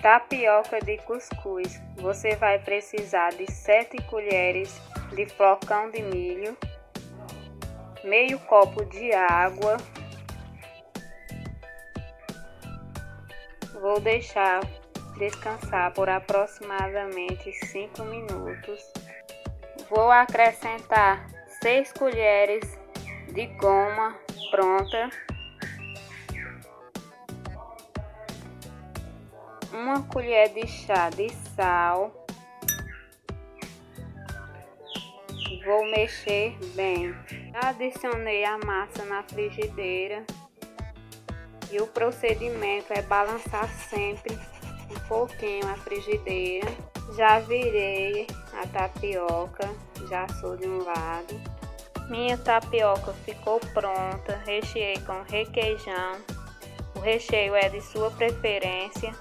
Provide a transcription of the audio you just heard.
Tapioca de cuscuz. Você vai precisar de 7 colheres de flocão de milho, meio copo de água. Vou deixar descansar por aproximadamente 5 minutos. Vou acrescentar 6 colheres de goma pronta, 1 colher de chá de sal. Vou mexer bem. Adicionei a massa na frigideira e o procedimento é balançar sempre um pouquinho a frigideira. Já virei a tapioca, já assou de um lado. Minha tapioca ficou pronta, recheei com requeijão. O recheio é de sua preferência.